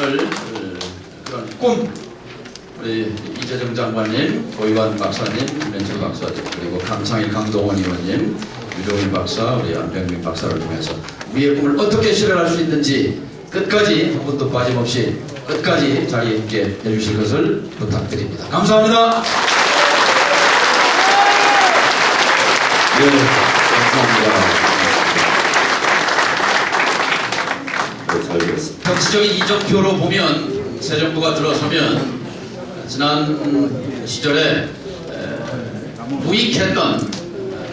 오늘 그런 꿈, 우리 이재정 장관님, 고이완 박사님, 김현철 박사님, 그리고 강창일, 강동원 의원님, 유종일 박사, 우리 안병민 박사를 통해서 우리의 꿈을 어떻게 실현할 수 있는지 끝까지 한 번도 빠짐없이 끝까지 자리에 있게 해주실 것을 부탁드립니다. 감사합니다. 네, 감사합니다. 잘 들었습니다. 정치적인 이정표로 보면 새 정부가 들어서면 지난 시절에 무익했던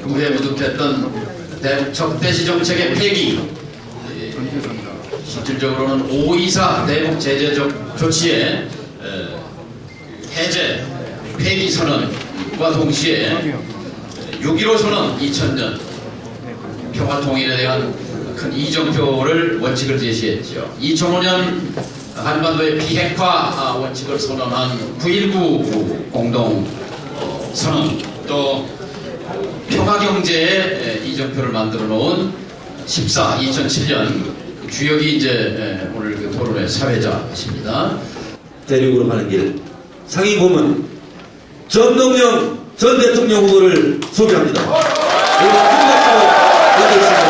구해 무득했던 적대시 정책의 폐기, 실질적으로는 524 대북 제재적 조치의 해제, 폐기 선언과 동시에 6.15 선언 2000년 평화통일에 대한 큰 이정표를 원칙을 제시했죠. 2005년 한반도의 비핵화 원칙을 선언한 9.19 공동 선언, 또 평화경제의 이정표를 만들어 놓은 14, 2007년 주역이 이제 오늘 그 토론의 사회자이십니다. 대륙으로 가는 길 상임 고문 전동영 전 대통령 후보를 소개합니다. 그리고 큰 박수로 받으시기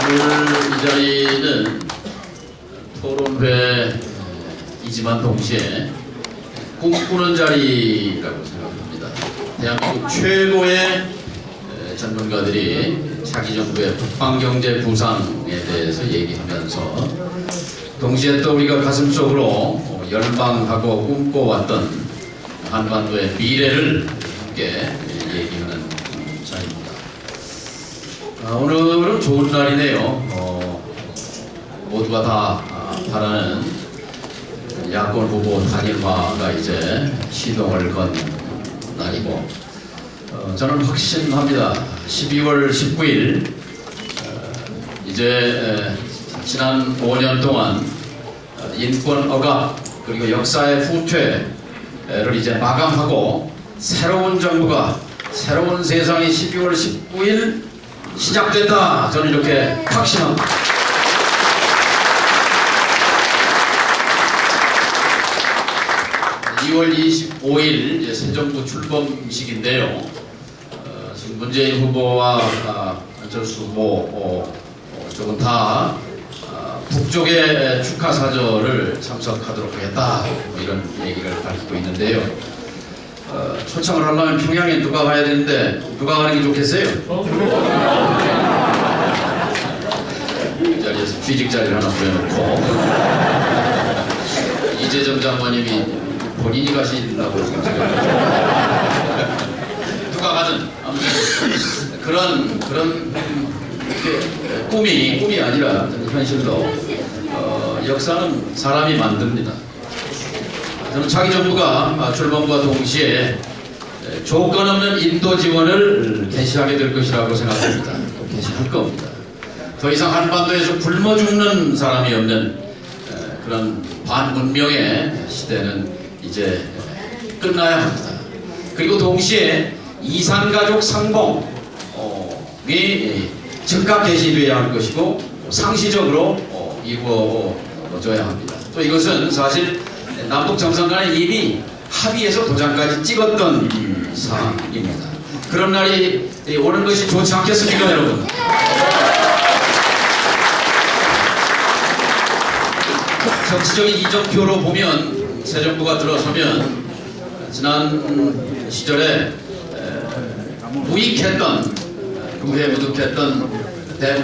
오늘 이 자리는 토론회이지만 동시에 꿈꾸는 자리라고 생각합니다. 대한민국 최고의 전문가들이 차기 정부의 북방경제 부상에 대해서 얘기하면서 동시에 또 우리가 가슴속으로 열망하고 꿈꿔왔던 한반도의 미래를 함께 얘기하는 자리입니다. 오늘은 좋은 날이네요. 모두가 다 바라는 야권 후보 단일화가 이제 시동을 건 날이고, 저는 확신합니다. 12월 19일 이제 지난 5년 동안 인권 억압 그리고 역사의 후퇴를 이제 마감하고 새로운 정부가, 새로운 세상이 12월 19일 시작된다. 저는 이렇게 확신합니다. 2월 25일 이제 새 정부 출범식인데요. 지금 문재인 후보와 안철수 후보 쪽은 다 북쪽의 축하 사절을 참석하도록 하겠다, 이런 얘기를 밝히고 있는데요. 초청을 하려면 평양에 누가 가야 되는데 누가 가는 게 좋겠어요? 이 자리에서 취직 자리를 하나 부여놓고 이재정 장관님이 본인이 가신다고 누가 가든 아무튼 그런 꿈이 아니라 현실로 역사는 사람이 만듭니다. 저는 차기 정부가 출범과 동시에 조건 없는 인도 지원을 개시하게 될 것이라고 생각합니다. 개시할 겁니다. 더 이상 한반도에서 굶어 죽는 사람이 없는 그런 반문명의 시대는 이제 끝나야 합니다. 그리고 동시에 이산가족 상봉이 즉각 개시되어야 할 것이고 상시적으로 이루어져야 합니다. 또 이것은 사실 남북 정상 간에 이미 합의해서 도장까지 찍었던 사항입니다. 그런 날이 오는 것이 좋지 않겠습니까, 여러분? 정치적인 이정표로 보면 새 정부가 들어서면 지난 시절에 무익했던 구해 무득했던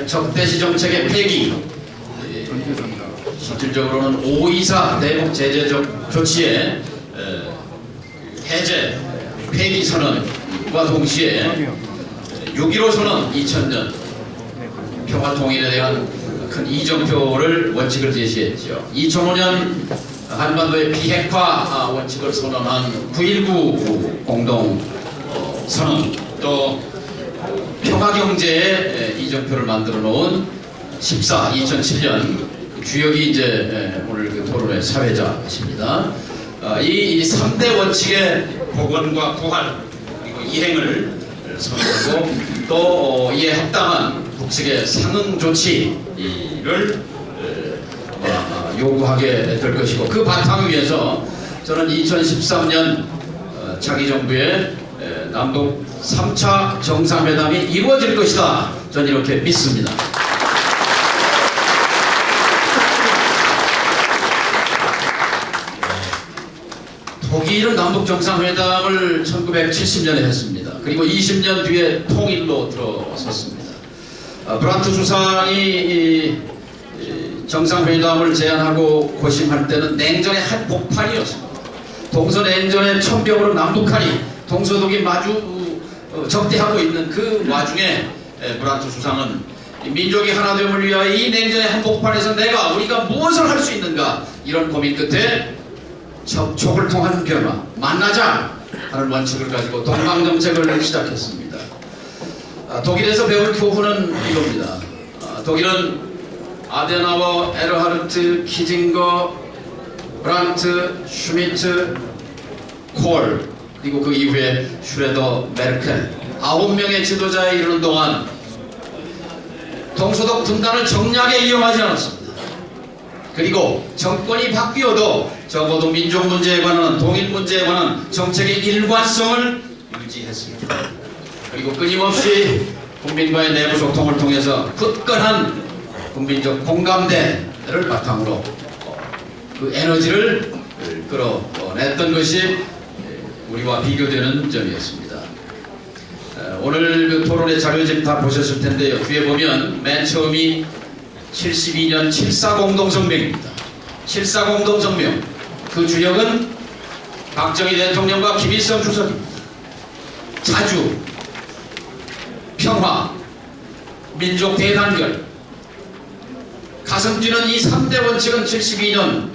적대시 정책의 폐기, 실질적으로는 524 대북 제재적 조치의 해제, 폐기 선언과 동시에 6.15 선언 2000년 평화통일에 대한 큰 이정표를 원칙을 제시했죠. 2005년 한반도의 비핵화 원칙을 선언한 9.19 공동 선언, 또 평화경제의 이정표를 만들어 놓은 14, 2007년 주역이 이제 오늘 그 토론의 사회자이십니다. 이 3대 원칙의 복원과 부활 그리고 이행을 선언하고 또 이에 합당한 북측의 상응 조치를 요구하게 될 것이고 그 바탕 위에서 저는 2013년 차기 정부의 남북 3차 정상회담이 이루어질 것이다. 저는 이렇게 믿습니다. 독일은 남북 정상회담을 1970년에 했습니다. 그리고 20년 뒤에 통일로 들어섰습니다. 브란트 수상이 정상회담을 제안하고 고심할 때는 냉전의 한복판이었습니다. 동서냉전의 천병으로 남북한이 동서독이 마주 적대하고 있는 그 와중에 브란트 수상은 민족이 하나됨을 위하여 이 냉전의 한복판에서 우리가 무엇을 할 수 있는가 이런 고민 끝에 접촉을 통한 변화, 만나자 하는 원칙을 가지고 동방정책을 시작했습니다. 독일에서 배울 교훈은 이겁니다. 독일은 아데나워, 에르하르트, 키징거, 브란트, 슈미트, 콜 그리고 그 이후에 슈레더, 메르켈 9명의 지도자에 이르는 동안 동서독 분단을 정략에 이용하지 않았습니다. 그리고 정권이 바뀌어도 적어도 민족 문제에 관한 동일 문제에 관한 정책의 일관성을 유지했습니다. 그리고 끊임없이 국민과의 내부 소통을 통해서 굳건한 국민적 공감대를 바탕으로 그 에너지를 끌어냈던 것이 우리와 비교되는 점이었습니다. 오늘 그 토론의 자료집 다 보셨을 텐데요. 뒤에 보면 맨 처음이 72년 7.4 공동성명입니다. 7.4 공동성명 그 주역은 박정희 대통령과 김일성 주석입니다. 자주, 평화, 민족 대단결 가슴 뛰는 이 3대 원칙은 72년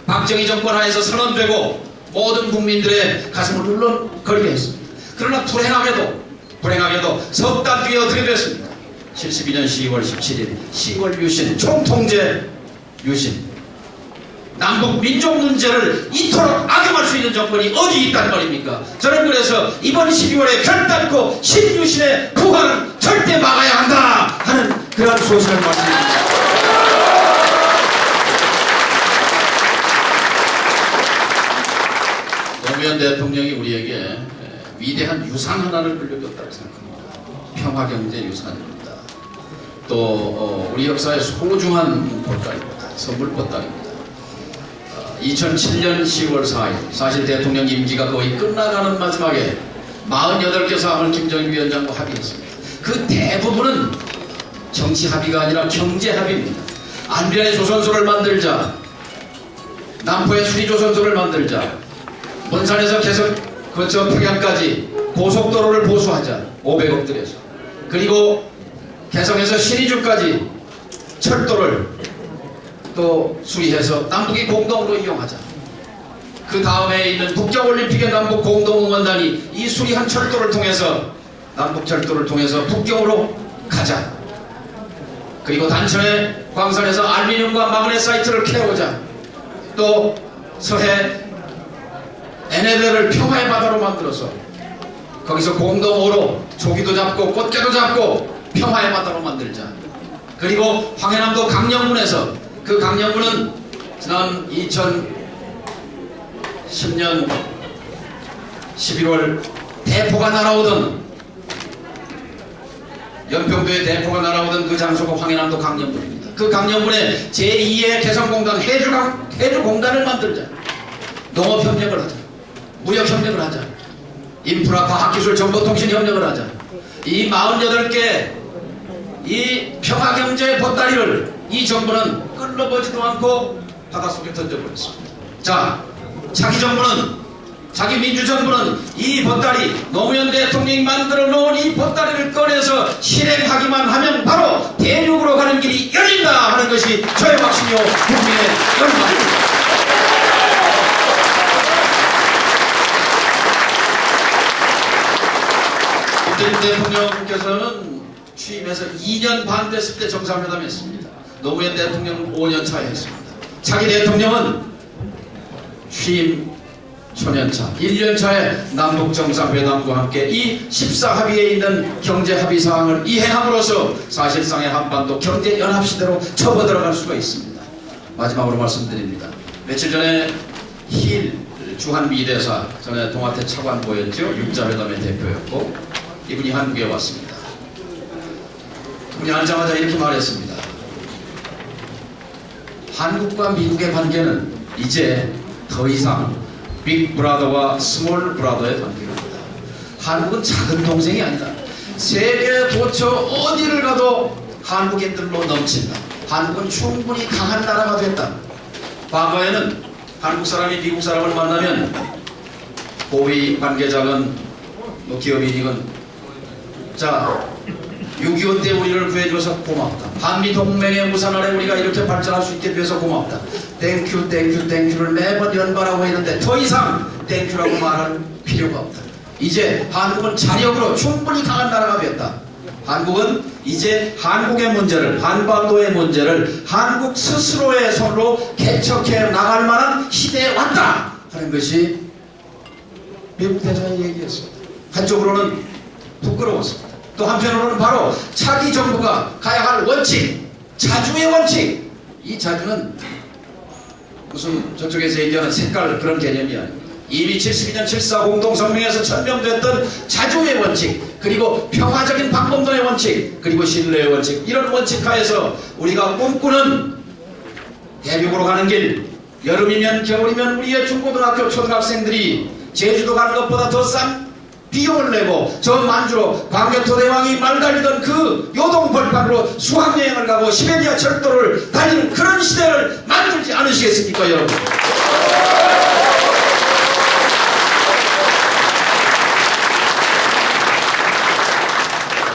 박정희 정권 하에서 선언되고 모든 국민들의 가슴을 울렁거리게 했습니다. 그러나 불행하게도 석 달 뒤에 어떻게 됐습니까? 72년 10월 17일 10월 유신 총통제 유신 남북 민족 문제를 이토록 악용할 수 있는 정권이 어디 있단 말입니까? 저는 그래서 이번 12월에 결단코 신유신의 부활은 절대 막아야 한다 하는 그런 소신을 말씀드립니다. 노무현 대통령이 우리에게 위대한 유산 하나를 물려줬다고 생각합니다. 평화경제 유산입니다. 또 우리 역사의 소중한 보따리입니다. 선물 보따리입니다. 2007년 10월 4일 사실 대통령 임기가 거의 끝나가는 마지막에 48개 사항을 김정일 위원장과 합의했습니다. 그 대부분은 정치 합의가 아니라 경제 합의입니다. 안변의 조선소를 만들자, 남포의 수리조선소를 만들자, 원산에서 계속 거쳐 평양까지 고속도로를 보수하자 500억 들여서, 그리고 개성에서 신의주까지 철도를 또 수리해서 남북이 공동으로 이용하자. 그 다음에 있는 북경올림픽의 남북 공동응원단이 이 수리한 철도를 통해서 남북철도를 통해서 북경으로 가자. 그리고 단천의 광산에서 알루미늄과 마그네사이트를 캐오자. 또 서해 에네베를 평화의 바다로 만들어서 거기서 공동어로 조기도 잡고 꽃게도 잡고 평화의 바다로 만들자. 그리고 황해남도 강령군에서, 그 강령군은 지난 2010년 11월 대포가 날아오던, 연평도에 대포가 날아오던 그 장소가 황해남도 강령군입니다. 그 강령군에 제2의 개성공단 해주공단을 만들자. 농업협력을 하자. 무역협력을 하자. 인프라, 과학기술, 정보통신협력을 하자. 이 48개 이 평화경제의 보따리를 이 정부는 끌러보지도 않고 바닷속에 던져버렸습니다. 자, 자기 정부는, 자기 민주정부는 이 보따리, 노무현 대통령이 만들어 놓은 이 보따리를 꺼내서 실행하기만 하면 바로 대륙으로 가는 길이 열린다 하는 것이 저의 확신이요 국민의 열망입니다. 문재인 대통령께서는 취임해서 2년 반 됐을 때 정상회담 했습니다. 노무현 대통령은 5년 차에 했습니다. 차기 대통령은 취임 초년차, 1년차에 남북정상회담과 함께 이 14합의에 있는 경제합의사항을 이행함으로써 사실상의 한반도 경제연합시대로 접어들어갈 수가 있습니다. 마지막으로 말씀드립니다. 며칠 전에 힐 주한미대사, 전에 동아태 차관보였죠. 육자회담의 대표였고 이분이 한국에 왔습니다. 그분이 앉자마자 이렇게 말했습니다. 한국과 미국의 관계는 이제 더 이상 빅 브라더와 스몰 브라더의 관계입니다. 한국은 작은 동생이 아니다. 세계 도처 어디를 가도 한국인들로 넘친다. 한국은 충분히 강한 나라가 됐다. 과거에는 한국 사람이 미국 사람을 만나면 고위 관계자건 뭐 기업인이건 자 6.25 때 우리를 구해줘서 고맙다. 한미동맹의 무산 아래 우리가 이렇게 발전할 수 있게 돼서 고맙다. 땡큐 땡큐 땡큐를 매번 연발하고 있는데 더 이상 땡큐라고 말할 필요가 없다. 이제 한국은 자력으로 충분히 강한 나라가 되었다. 한국은 이제 한국의 문제를, 한반도의 문제를 한국 스스로의 손으로 개척해 나갈 만한 시대에 왔다 하는 것이 미국 대사의 얘기였습니다. 한쪽으로는 부끄러웠습니다. 또 한편으로는 바로 차기 정부가 가야 할 원칙, 자주의 원칙. 이 자주는 무슨 저쪽에서 얘기하는 색깔 그런 개념이 아닙니다. 이미 72년 7.4 공동성명에서 천명됐던 자주의 원칙, 그리고 평화적인 방법론의 원칙, 그리고 신뢰의 원칙, 이런 원칙 하에서 우리가 꿈꾸는 대륙으로 가는 길, 여름이면 겨울이면 우리의 중고등학교 초등학생들이 제주도 가는 것보다 더 싼 비용을 내고 저 만주로 광개토대왕이 말달리던 그 요동벌판으로 수학여행을 가고 시베리아 철도를 달리는 그런 시대를 만들지 않으시겠습니까, 여러분?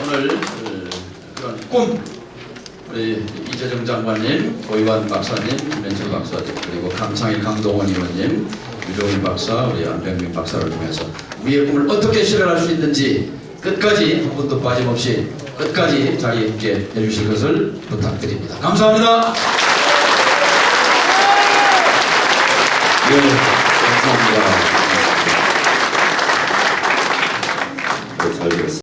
오늘 그런 꿈, 우리 이재정 장관님, 고이완 박사님, 김현철 박사님, 그리고 강창일 강동원 의원님, 유종일 박사, 우리 안병민 박사를 통해서 우리의 꿈을 어떻게 실현할 수 있는지 끝까지 한 번도 빠짐없이 끝까지 자리에 있게 해주실 것을 부탁드립니다. 감사합니다. 네, 감사합니다. 네, 잘 들었습니다.